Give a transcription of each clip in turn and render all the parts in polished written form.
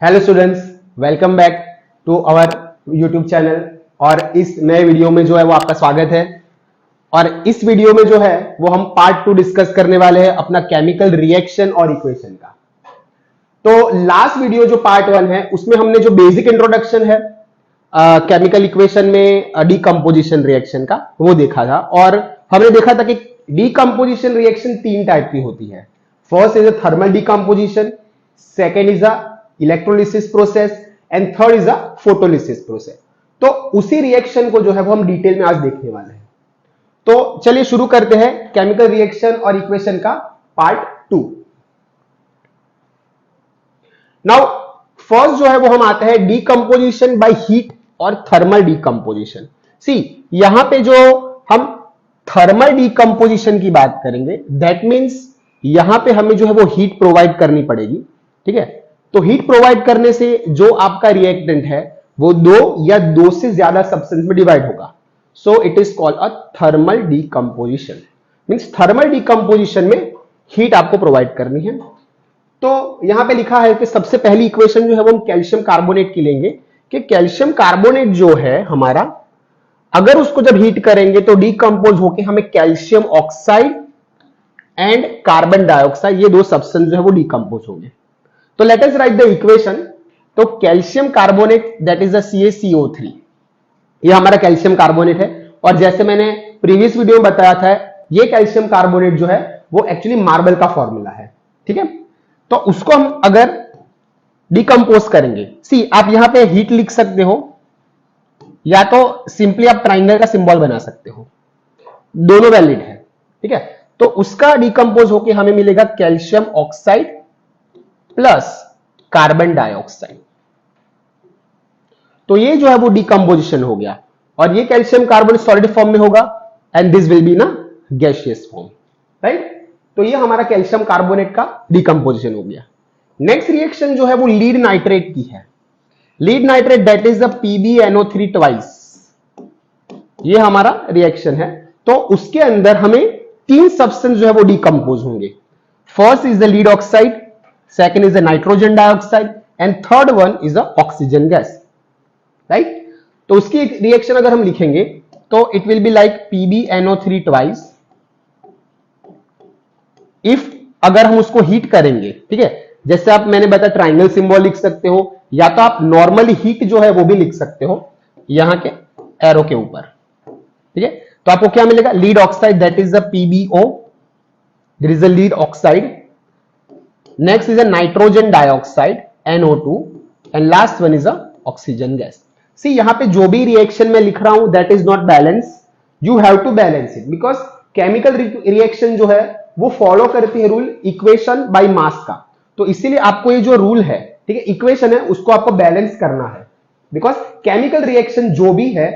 Hello students, welcome back to our YouTube channel. और इस नए वीडियो में जो है वो आपका स्वागत है। और इस वीडियो में जो है वो हम पार्ट 2 डिस्कस करने वाले हैं अपना केमिकल रिएक्शन और इक्वेशन का। तो लास्ट वीडियो जो पार्ट 1 है उसमें हमने जो बेसिक इंट्रोडक्शन है केमिकल इक्वेशन में डीकंपोजिशन रिएक्शन का वो देखा था। और हमने देखा था कि डीकंपोजिशन रिएक्शन 3 टाइप की होती है। First is a thermal decomposition, second is a electrolysis process and third is a photolysis process. तो उसी रिएक्शन को जो है वो हम डिटेल में आज देखने वाले हैं। तो चलिए शुरू करते हैं केमिकल रिएक्शन और इक्वेशन का पार्ट 2। नाउ फर्स्ट जो है वो हम आते हैं डीकंपोजिशन बाय हीट और थर्मल डीकंपोजिशन। सी यहां पे जो हम थर्मल डीकंपोजिशन की बात करेंगे, दैट मींस यहां पे हमें जो है वो हीट प्रोवाइड करनी पड़ेगी। ठीक है, तो हीट प्रोवाइड करने से जो आपका रिएक्टेंट है वो 2 या 2 से ज्यादा सब्सटेंस में डिवाइड होगा। So it is called a thermal decomposition. Means thermal decomposition में हीट आपको प्रोवाइड करनी है। तो यहां पे लिखा है कि सबसे पहली इक्वेशन जो है वो हम कैल्शियम कार्बोनेट की लेंगे कि कैल्शियम कार्बोनेट जो है हमारा, अगर उसको जब हीट करेंगे तो डीकंपोज होके हमें calcium oxide and carbon dioxide, ये 2 सब्सटेंस जो है वो डीकंपोज होंगे। तो let us write the equation. तो calcium carbonate that is the CaCO3, ये हमारा कैल्शियम कार्बोनेट है। और जैसे मैंने प्रीवियस वीडियो में बताया था, ये कैल्शियम कार्बोनेट जो है वो एक्चुअली मार्बल का फॉर्मूला है। ठीक है, तो उसको हम अगर डिकंपोज करेंगे, सी आप यहां पे हीट लिख सकते हो या तो सिंपली आप ट्राइंगल का सिंबल बना सकते हो, दोनों वैलिड है। ठीक है, तो उसका डिकंपोज होके हमें मिलेगा calcium oxide plus carbon dioxide. तो ये जो है वो डिकंपोजिशन हो गया। और ये कैल्शियम कार्बोनेट सॉलिड फॉर्म में होगा एंड दिस विल बी ना गैसियस फॉर्म, राइट। तो ये हमारा कैल्शियम कार्बोनेट का डिकंपोजिशन हो गया। नेक्स्ट रिएक्शन जो है वो लीड नाइट्रेट की है। Lead nitrate that is the PbNO3 twice, ये हमारा रिएक्शन है। तो उसके अंदर हमें 3 सब्सटेंस जो है वो डिकंपोज होंगे। First is the lead oxide, second is the nitrogen dioxide and third one is the oxygen gas, right. तो उसकी रिएक्शन अगर हम लिखेंगे तो it will be like PbNO3 twice. If अगर हम उसको हीट करेंगे, ठीक है, जैसे आप मैंने बताया ट्राइंगल सिंबल लिख सकते हो या तो आप नॉर्मली हीट जो है वो भी लिख सकते हो यहां के एरो के ऊपर। ठीक है, तो आपको क्या मिलेगा, lead oxide that is the PbO, there is a lead oxide. Next is a nitrogen dioxide NO2 and last one is a oxygen gas. See यहां पे जो भी रिएक्शन में लिख रहा हूं that is not balance, you have to balance it because chemical reaction जो है वो फॉलो करती है रूल इक्वेशन बाय मास का। तो इसीलिए आपको ये जो रूल है, ठीक है, इक्वेशन है, उसको आपको बैलेंस करना है बिकॉज केमिकल रिएक्शन जो भी है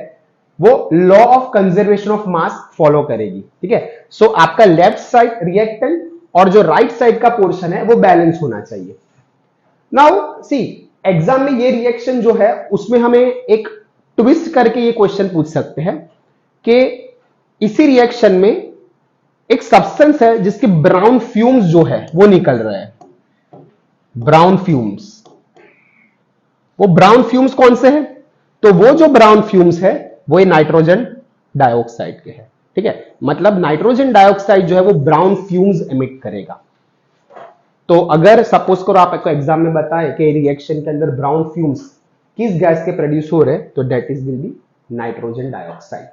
वो law of conservation of mass follow करेगी। ठीक है, सो आपका लेफ्ट साइड रिएक्टेंट और जो राइट साइड का पोर्शन है वो बैलेंस होना चाहिए। नाउ सी एग्जाम में ये रिएक्शन जो है उसमें हमें एक ट्विस्ट करके ये क्वेश्चन पूछ सकते हैं कि इसी रिएक्शन में एक सब्सटेंस है जिसके ब्राउन फ्यूम्स जो है वो निकल रहा है। ब्राउन फ्यूम्स, वो ब्राउन फ्यूम्स कौन से हैं? तो वो जो ब्राउन फ्यूम्स है वो ये नाइट्रोजन डाइऑक्साइड के हैं। ठीक है, मतलब नाइट्रोजन डाइऑक्साइड जो है वो ब्राउन फ्यूम्स एमिट करेगा। तो अगर सपोज करो आपको एग्जाम में बताए कि रिएक्शन के अंदर ब्राउन फ्यूम्स किस गैस के प्रोड्यूस हो रहे हैं, तो that is will be nitrogen dioxide,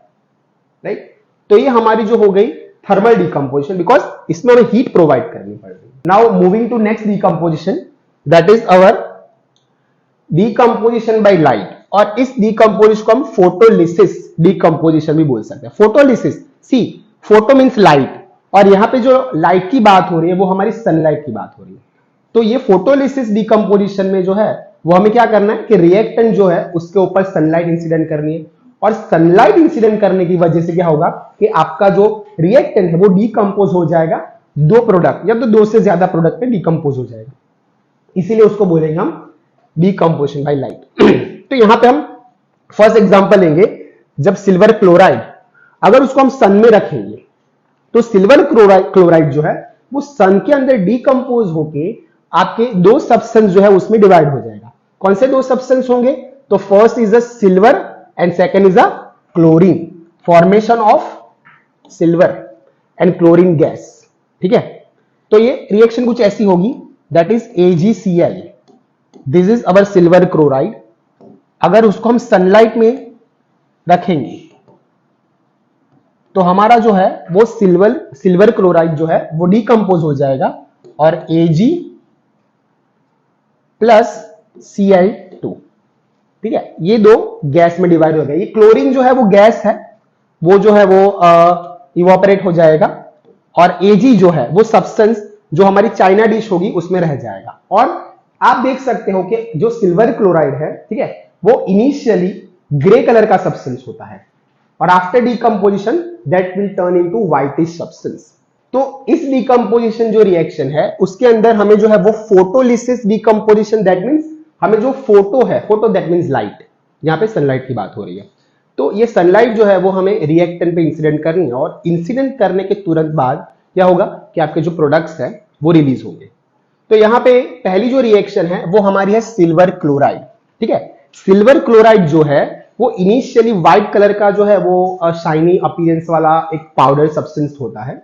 right. तो ये हमारी जो हो गई थर्मल डीकंपोजिशन बिकॉज इसमें हमें हीट प्रोवाइड करनी पड़ रही है। Now moving to next decomposition that is our decomposition by light. और इस डीकंपोजिशन को हम फोटोलिसिस डीकंपोजिशन भी बोल सकते हैं। फोटोलिसिस, सी फोटो मींस लाइट, और यहां पे जो लाइट की बात हो रही है वो हमारी सनलाइट की बात हो रही है। तो ये फोटोलिसिस डीकंपोजिशन में जो है वो हमें क्या करना है कि रिएक्टेंट जो है उसके ऊपर सनलाइट इंसिडेंट करनी है। और सनलाइट इंसिडेंट करने की वजह से क्या होगा कि आपका जो रिएक्टेंट है वो डीकंपोज हो जाएगा 2 प्रोडक्ट या तो 2 से ज्यादा प्रोडक्ट में डीकंपोज हो जाएगा, इसीलिए उसको बोलेंगे हम डीकंपोजिशन बाय लाइट। तो यहां पे हम फर्स्ट एग्जांपल लेंगे, जब सिल्वर क्लोराइड अगर उसको हम सन में रखेंगे तो सिल्वर क्लोराइड जो है वो सन के अंदर डीकंपोज होके आपके 2 सब्सटेंस जो है उसमें डिवाइड हो जाएगा। कौन से दो सब्सटेंस होंगे? तो first is a silver and second is a chlorine, formation of silver and chlorine gas. ठीक है, तो ये रिएक्शन कुछ ऐसी होगी, that is AgCl, this is our silver chloride. अगर उसको हम सनलाइट में रखेंगे तो हमारा जो है वो सिल्वर क्लोराइड जो है वो डिकम्पोज हो जाएगा और Ag प्लस Cl2, ठीक है, ये दो गैस में डिवाइड हो गया। ये क्लोरीन जो है वो गैस है, वो जो है वो इवापोरेट हो जाएगा और Ag जो है वो सब्सटेंस जो हमारी चाइना डिश होगी उसमें रह जाएगा। और आप देख सकते हो कि जो सिल्वर क्लोराइड है, ठीक है, वो इनिशियली ग्रे कलर का सब्सटेंस होता है और after decomposition that will turn into whitish substance. तो इस डिकम्पोजिशन जो रिएक्शन है उसके अंदर हमें जो है वो फोटोलिसिस डिकम्पोजिशन, दैट मींस हमें जो फोटो है, फोटो दैट मींस लाइट, यहां पे सनलाइट की बात हो रही है, तो ये सनलाइट जो है वो हमें रिएक्टेंट पे इंसिडेंट करनी है और इंसिडेंट करने के तुरंत बाद क्या होगा कि आपके जो प्रोडक्ट्स है वो रिलीज होंगे। तो यहां पे पहली जो रिएक्शन है वो हमारी है सिल्वर क्लोराइड। ठीक है, सिल्वर क्लोराइड जो है वो इनिशियली व्हाइट कलर का जो है वो शाइनी अपीयरेंस वाला एक पाउडर सब्सटेंस होता है।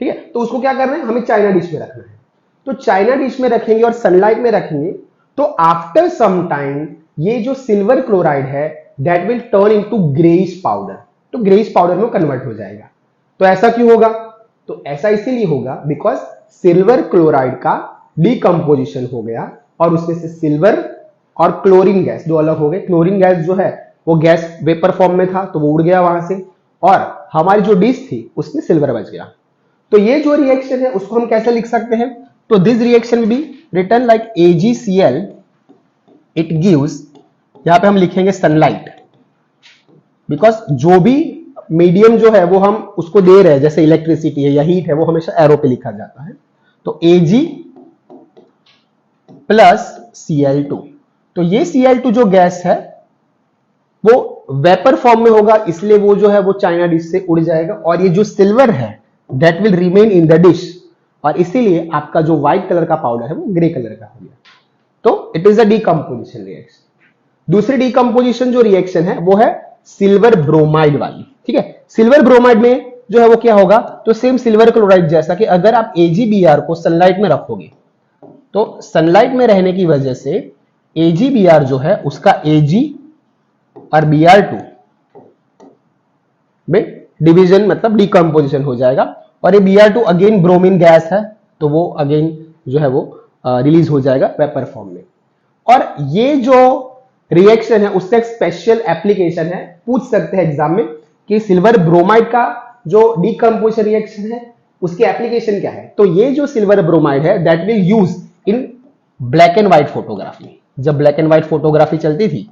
ठीक है, तो उसको क्या करना है, हमें चाइना डिश में रखना है। तो चाइना डिश में रखेंगे और सनलाइट में रखेंगे तो आफ्टर सम टाइम ये जो सिल्वर क्लोराइड है that will turn into greyish powder, तो ग्रेइश पाउडर में कन्वर्ट हो जाएगा। तो ऐसा क्यों होगा? तो ऐसा इसीलिए होगा बिकॉज सिल्वर क्लोराइड का डिकम्पोजिशन हो गया और उसमें से सिल्वर और क्लोरीन गैस दो अलग हो गए। क्लोरीन गैस जो है वो गैस वेपर फॉर्म में था तो वो उड़ गया वहां से और हमारी जो डिश थी उसमें सिल्वर बच गया। तो ये जो रिएक्शन है उसको हम कैसे लिख सकते हैं? तो this reaction will be written like AgCl, it gives, यहां पे हम लिखेंगे सनलाइट, बिकॉज जो भी मीडियम जो है वो हम उसको दे रहे हैं, जैसे इलेक्ट्रिसिटी है या हीट है, वो हमेशा एरो पे लिखा जाता है। तो Ag प्लस Cl2, तो ये Cl2 जो गैस है वो वेपर फॉर्म में होगा, इसलिए वो जो है वो चाइना डिश से उड़ जाएगा और ये जो सिल्वर है that will remain in the dish और इसीलिए आपका जो व्हाइट कलर का पाउडर है वो ग्रे कलर का हो गया। तो it is a decomposition reaction. दूसरी डिकम्पोजिशन जो रिएक्शन है वो है सिल्वर ब्रोमाइड वाली। ठीक है, सिल्वर ब्रोमाइड में जो है वो क्या होगा, तो सेम सिल्वर क्लोराइड जैसा कि अगर आप AgBr को सनलाइट में रखोगे तो सनलाइट में रहने की वजह से AgBr जो है उसका Ag और Br2 में डिवीजन मतलब डिकम्पोजिशन हो जाएगा और ये Br2 अगेन ब्रोमीन गैस है तो वो अगेन जो है वो रिलीज हो जाएगा वेपर फॉर्म में। और ये जो रिएक्शन है उसका एक स्पेशल एप्लीकेशन है, पूछ सकते हैं एग्जाम में कि सिल्वर ब्रोमाइड का जो डिकम्पोजिशन रिएक्शन है उसकी एप्लीकेशन क्या है। तो ये जो सिल्वर ब्रोमाइड है that will use in black and white photography, जब ब्लैक एंड व्हाइट फोटोग्राफी चलती थी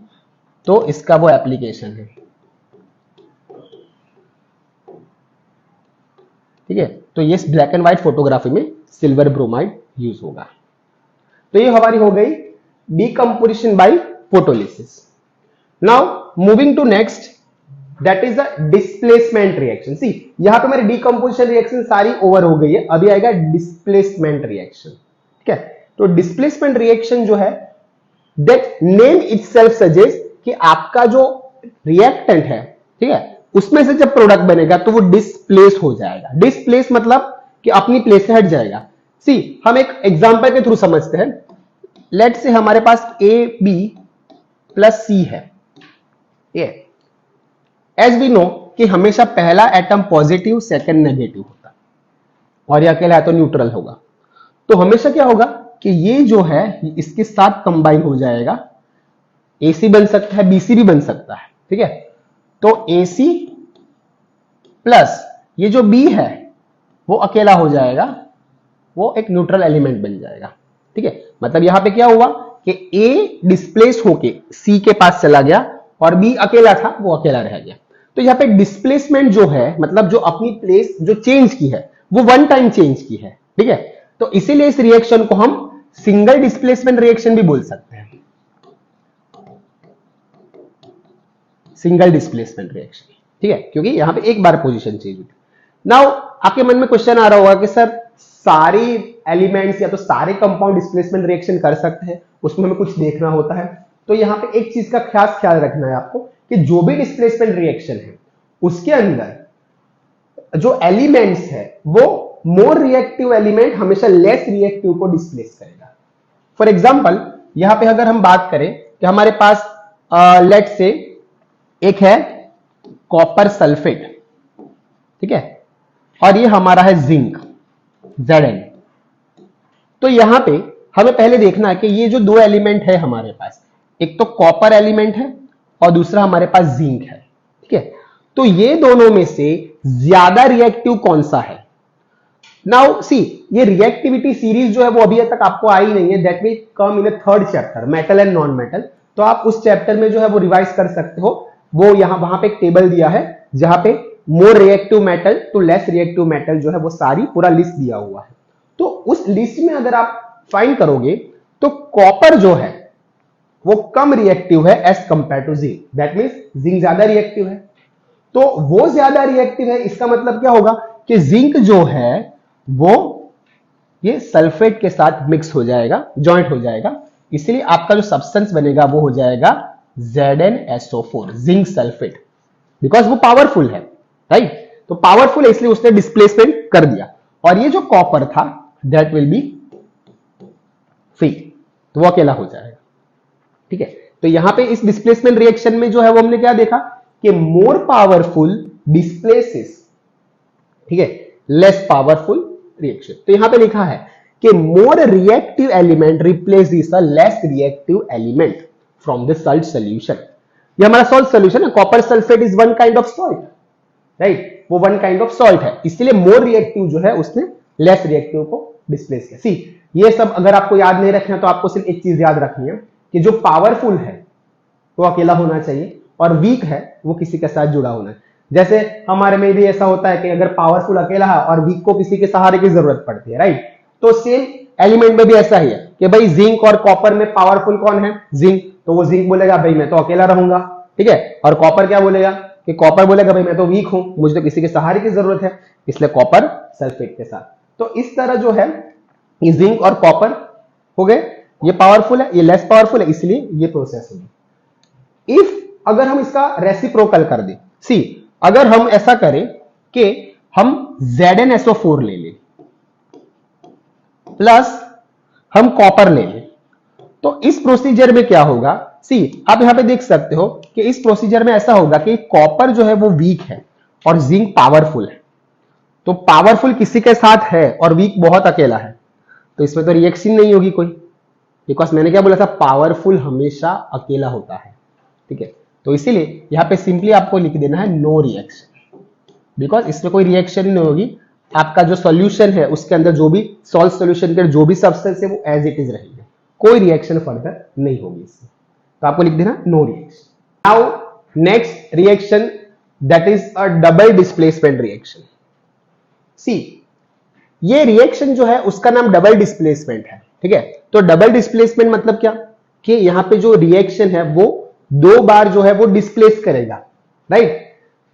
तो इसका वो एप्लीकेशन है। ठीक है, तो ये ब्लैक एंड व्हाइट फोटोग्राफी में सिल्वर ब्रोमाइड यूज होगा। तो ये हमारी हो गई decomposition by photolysis. Now moving to next, that is the displacement reaction. See यहां पे मेरी डिकम्पोजिशन रिएक्शन सारी ओवर हो गई है, अभी आएगा डिस्प्लेसमेंट रिएक्शन। ठीक है, तो डिस्प्लेसमेंट रिएक्शन जो है दैट नेम इटसेल्फ सजेस्ट कि आपका जो रिएक्टेंट है, ठीक है, उसमें से जब प्रोडक्ट बनेगा तो वो डिस्प्लेस हो जाएगा। डिस्प्लेस मतलब कि अपनी प्लेस से हट जाएगा। सी हम एक एग्जांपल के थ्रू समझते हैं। लेट्स से हमारे पास AB प्लस C है। ये एज वी नो कि हमेशा पहला एटम पॉजिटिव सेकंड नेगेटिव होता है और ये अकेला है तो न्यूट्रल होगा। तो हमेशा क्या होगा कि ये जो है इसके साथ कंबाइन हो जाएगा, AC बन सकता है, BC भी बन सकता है। ठीक है, तो AC प्लस ये जो B है वो अकेला हो जाएगा, वो एक न्यूट्रल एलिमेंट बन जाएगा। ठीक है, मतलब यहां पे क्या हुआ कि A डिस्प्लेस होके C के पास चला गया और B अकेला था, वो अकेला रह गया। तो यहां पे डिस्प्लेसमेंट जो है मतलब जो अपनी प्लेस जो चेंज की है वो वन टाइम चेंज की है। ठीक है, तो इसीलिए इस रिएक्शन को हम सिंगल डिस्प्लेसमेंट रिएक्शन भी बोल सकते हैं, सिंगल डिस्प्लेसमेंट रिएक्शन। ठीक है, क्योंकि यहां पे एक बार पोजीशन चेंज हुई। नाउ आपके मन में क्वेश्चन आ रहा होगा कि सर सारी एलिमेंट्स या तो सारे कंपाउंड डिस्प्लेसमेंट रिएक्शन कर सकते हैं, उसमें हमें कुछ देखना होता है। तो यहां पे एक चीज का खास ख्याल रखना है आपको कि जो भी डिस्प्लेसमेंट रिएक्शन है उसके अंदर जो एलिमेंट्स है वो मोर रिएक्टिव एलिमेंट हमेशा लेस रिएक्टिव को डिस्प्लेस करेगा। फॉर एग्जांपल यहां पे अगर हम बात करें कि हमारे पास लेट से एक है कॉपर सल्फेट, ठीक है, और ये हमारा है जिंक Zn। तो यहां पे हमें पहले देखना है कि ये जो दो एलिमेंट है हमारे पास, एक तो कॉपर एलिमेंट है और दूसरा हमारे पास जिंक है, ठीक है। तो ये दोनों में से ज्यादा रिएक्टिव कौन सा है? नाउ सी, ये रिएक्टिविटी सीरीज जो है वो अभी तक आपको आई नहीं है, that will come in a third chapter, metal and non metal. तो आप उस चैप्टर में जो है वो रिवाइज कर सकते हो। वो वहां पे एक टेबल दिया है जहां पे more reactive metal to less reactive metal जो है वो सारी पूरा लिस्ट दिया हुआ है। तो उस लिस्ट में अगर आप फाइंड करोगे तो कॉपर जो है वो कम रिएक्टिव है as compare to zinc, that means zinc ज्यादा रिएक्टिव है। तो वो ज्यादा रिएक्टिव है, इसका मतलब क्या होगा कि जिंक जो है वो ये सल्फेट के साथ मिक्स हो जाएगा, जॉइंट हो जाएगा, इसलिए आपका जो सब्सटेंस बनेगा वो हो जाएगा ZnSO4, जिंक सल्फेट, बिकॉज वो पावरफुल है, राइट। तो पावरफुल है इसलिए उसने डिस्प्लेसमेंट कर दिया, और ये जो कॉपर था दैट विल बी फ्री, तो वो अकेला हो जाएगा, ठीक है। तो यहां पे इस डिस्प्लेसमेंट रिएक्शन में जो है वो हमने क्या देखा कि मोर पावरफुल डिस्प्लेसेस, ठीक है, लेस पावरफुल रिएक्शन। तो यहां पे लिखा है कि more reactive element replaces a less reactive element from the salt solution. ये हमारा सॉल्ट सॉल्यूशन है, copper sulphate is one kind of salt, right, वो वन काइंड ऑफ सॉल्ट है, इसलिए मोर रिएक्टिव जो है उसने लेस रिएक्टिव को डिस्प्लेस किया। सी, ये सब अगर आपको याद नहीं रखना तो आपको सिर्फ एक चीज याद रखनी है कि जो पावरफुल है वो अकेला होना चाहिए और वीक है वो किसी के साथ जुड़ा होना है। जैसे हमारे में भी ऐसा होता है कि अगर पावरफुल अकेला है और वीक को किसी के सहारे की जरूरत पड़ती है, राइट। तो सेम एलिमेंट में भी ऐसा ही है कि भाई जिंक और कॉपर में पावरफुल कौन है? जिंक। तो वो जिंक बोलेगा भाई मैं तो अकेला रहूंगा, ठीक है, और कॉपर क्या बोलेगा कि कॉपर बोलेगा भाई मैं तो वीक हूं, मुझे तो किसी के सहारे की जरूरत है, इसलिए कॉपर सल्फेट के साथ। तो इस तरह जो है ये जिंक और कॉपर हो गए, ये पावरफुल है, ये लेस पावरफुल है, इसलिए ये प्रोसेस होगी। इफ अगर हम इसका रेसिप्रोकल कर दें, सी, अगर हम ऐसा करें कि हम ZnSO4 ले लें प्लस हम कॉपर ले लें, तो इस प्रोसीजर में क्या होगा? सी, आप यहां पे देख सकते हो कि इस प्रोसीजर में ऐसा होगा कि कॉपर जो है वो वीक है और जिंक पावरफुल है। तो पावरफुल किसी के साथ है और वीक बहुत अकेला है, तो इसमें तो रिएक्शन नहीं होगी कोई, बिकॉज मैंने क्या बोला था, पावरफुल हमेशा अकेला होता है, ठीक है। तो इसीलिए यहां पे सिंपली आपको लिख देना है नो रिएक्शन, बिकॉज इसमें कोई रिएक्शन ही नहीं होगी। आपका जो सॉल्यूशन है उसके अंदर जो भी सॉल्ट सॉल्यूशन के जो भी सब्सटेंस है वो एज इट इज रहेंगे, कोई रिएक्शन फर्दर नहीं होगी इसमें, तो आपको लिख देना no reaction. Now next reaction that is a double displacement reaction. See, ये रिएक्शन जो है उसका नाम डबल डिस्प्लेसमेंट है, ठीक है। तो डबल डिस्प्लेसमेंट मतलब क्या कि यहां पे जो रिएक्शन है वो दो बार जो है वो डिस्प्लेस करेगा, राइट।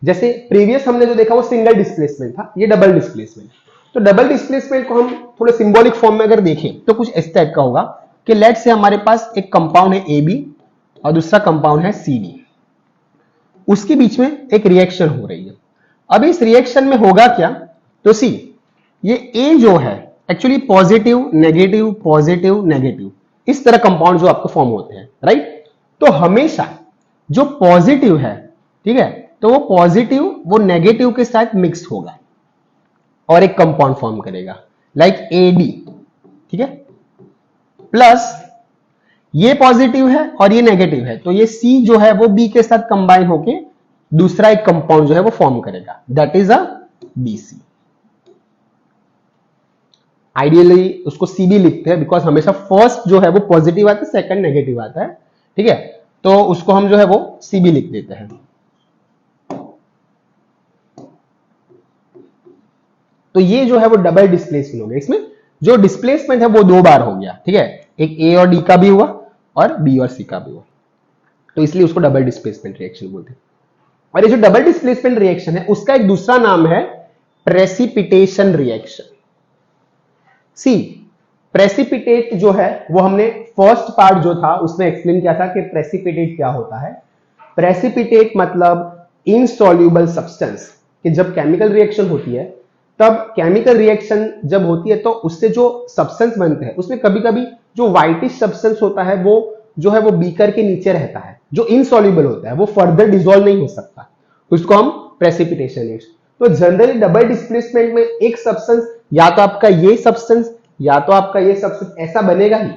जैसे प्रीवियस हमने जो देखा वो सिंगल डिस्प्लेसमेंट था, ये डबल डिस्प्लेसमेंट। तो डबल डिस्प्लेसमेंट को हम थोड़े सिंबॉलिक फॉर्म में अगर देखें तो कुछ इस टाइप का होगा कि लेट से हमारे पास एक कंपाउंड है AB और दूसरा कंपाउंड है CD, उसके बीच में एक रिएक्शन हो रही है। अब इस रिएक्शन में होगा क्या? तो सी, ये A जो है एक्चुअली पॉजिटिव नेगेटिव इस तरह कंपाउंड जो आपको फॉर्म होते हैं, राइट। तो हमेशा जो पॉजिटिव है, ठीक है, तो वो पॉजिटिव वो नेगेटिव के साथ मिक्स होगा और एक कंपाउंड फॉर्म करेगा लाइक AD, ठीक है, प्लस ये पॉजिटिव है और ये नेगेटिव है, तो ये C जो है वो B के साथ कंबाइन होके दूसरा एक कंपाउंड जो है वो फॉर्म करेगा, that is a BC। Ideally उसको CB लिखते हैं बिकॉज हमेशा फर्स्ट जो है वो पॉजिटिव आता है, सेकंड नेगेटिव आता है, ठीक है। तो उसको हम जो है वो CB लिख देते हैं। तो ये जो है वो डबल डिस्प्लेसमेंट हो गया। इसमें जो डिस्प्लेसमेंट है वो दो बार हो गया, ठीक है, एक A और D का भी हुआ और B और C का भी हुआ, तो इसलिए उसको डबल डिस्प्लेसमेंट रिएक्शन बोलते हैं। और ये जो डबल डिस्प्लेसमेंट रिएक्शन है उसका एक दूसरा नाम है प्रेसिपिटेशन रिएक्शन। सी, प्रेसिपिटेट जो है वो हमने फर्स्ट पार्ट जो था उसमें एक्सप्लेन किया था कि प्रेसिपिटेट क्या होता है। प्रेसिपिटेट मतलब इनसॉल्युबल सब्सटेंस, कि जब केमिकल रिएक्शन होती है तब केमिकल रिएक्शन जब होती है तो उससे जो सब्सटेंस बनते हैं उसमें कभी कभी जो व्हाइटिश सब्सटेंस होता है वो जो है वो बीकर के नीचे रहता है, जो इनसॉल्युबल होता है, वो फर्दर डिसॉल्व नहीं हो सकता, उसको हम प्रेसिपिटेशन रिएक्शन। तो जनरली डबल डिस्प्लेसमेंट में एक सब्सटेंस या तो आपका ये सब्सटेंस या तो आपका ये सब्सटेंस ऐसा बनेगा ही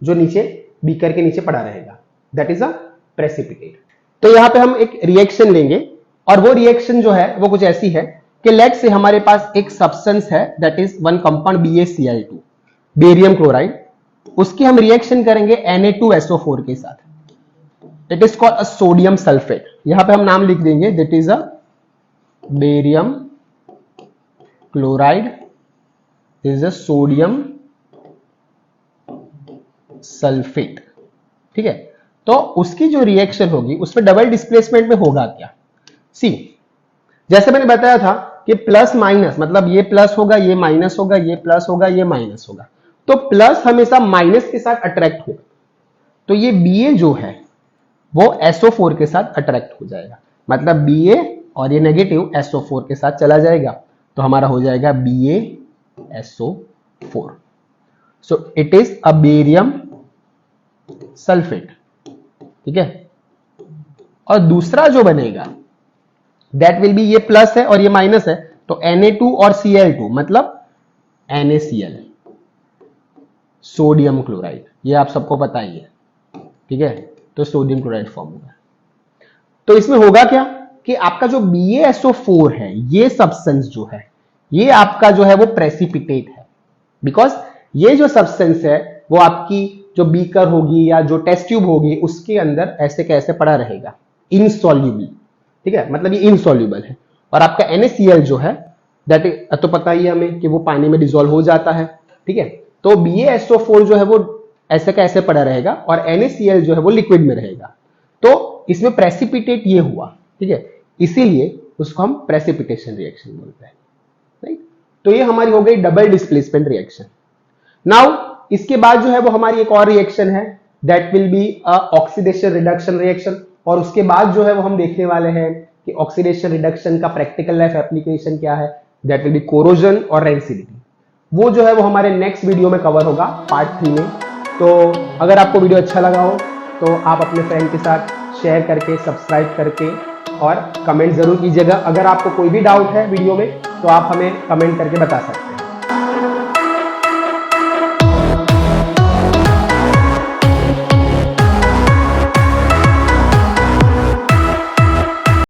जो नीचे बीकर के नीचे पड़ा रहेगा, दैट इज अ प्रेसिपिटेट। तो यहां पे हम एक रिएक्शन लेंगे और वो रिएक्शन जो है वो कुछ ऐसी है कि लेट से हमारे पास एक सब्सटेंस है that is one compound BaCl2, barium chloride, उसकी हम रिएक्शन करेंगे Na2SO4 के साथ। It is called a sodium sulphate. यहां पे हम नाम लिख देंगे that is a barium chloride is a sodium sulphate, ठीक है। तो उसकी जो रिएक्शन होगी उसमें डबल डिस्प्लेसमेंट में होगा क्या, सी जैसे मैंने बताया था कि प्लस माइनस मतलब ये प्लस होगा, ये माइनस होगा, ये प्लस होगा, ये माइनस होगा, तो प्लस हमेशा माइनस के साथ अट्रैक्ट होगा, तो ये Ba जो है वो SO4 के साथ अट्रैक्ट हो जाएगा, मतलब Ba और ये नेगेटिव SO4 के साथ चला जाएगा, तो हमारा हो जाएगा BaSO4। So it is a barium sulphate, ठीक है। और दूसरा जो बनेगा दैट विल बी, ये प्लस है और ये माइनस है, तो Na2 और Cl2 मतलब NaCl, सोडियम क्लोराइड, ये आप सबको पता ही है, ठीक है। तो सोडियम क्लोराइड फॉर्म होगा। तो इसमें होगा क्या कि आपका जो BaSO4 है, ये सब्सटेंस जो है ये आपका जो है वो प्रेसिपिटेट है, बिकॉज ये जो सब्सटेंस है वो आपकी जो बीकर होगी या जो टेस्ट ट्यूब होगी उसके अंदर ऐसे कैसे पड़ा रहेगा, इनसॉल्युबल, ठीक है, मतलब ये इनसॉल्युबल है। और आपका NaCl जो है दैट तो पता ही है हमें कि वो पानी में डिसॉल्व हो जाता है, ठीक है। तो BaSO4 जो है वो ऐसे का ऐसे पड़ा रहेगा और NaCl जो है वो लिक्विड में रहेगा, तो इसमें प्रेसिपिटेट ये हुआ, ठीक है, इसीलिए उसको हम प्रेसिपिटेशन रिएक्शन बोलते हैं, राइट। तो ये हमारी हो गई डबल डिस्प्लेसमेंट रिएक्शन। नाउ इसके बाद जो है वो हमारी एक और रिएक्शन है that will be oxidation reduction reaction, और उसके बाद जो है वो हम देखने वाले हैं कि ऑक्सीडेशन रिडक्शन का प्रैक्टिकल लाइफ एप्लीकेशन क्या है, दैट विल बी कोरोजन और रेंसिडिटी। वो जो है वो हमारे नेक्स्ट वीडियो में कवर होगा पार्ट 3 में। तो अगर आपको वीडियो अच्छा लगा हो तो आप अपने फ्रेंड के साथ शेयर करके, सब्सक्राइब करके और कमेंट जरूर कीजिएगा। अगर आपको कोई भी डाउट है वीडियो में तो आप हमें कमेंट करके बता सकते हैं।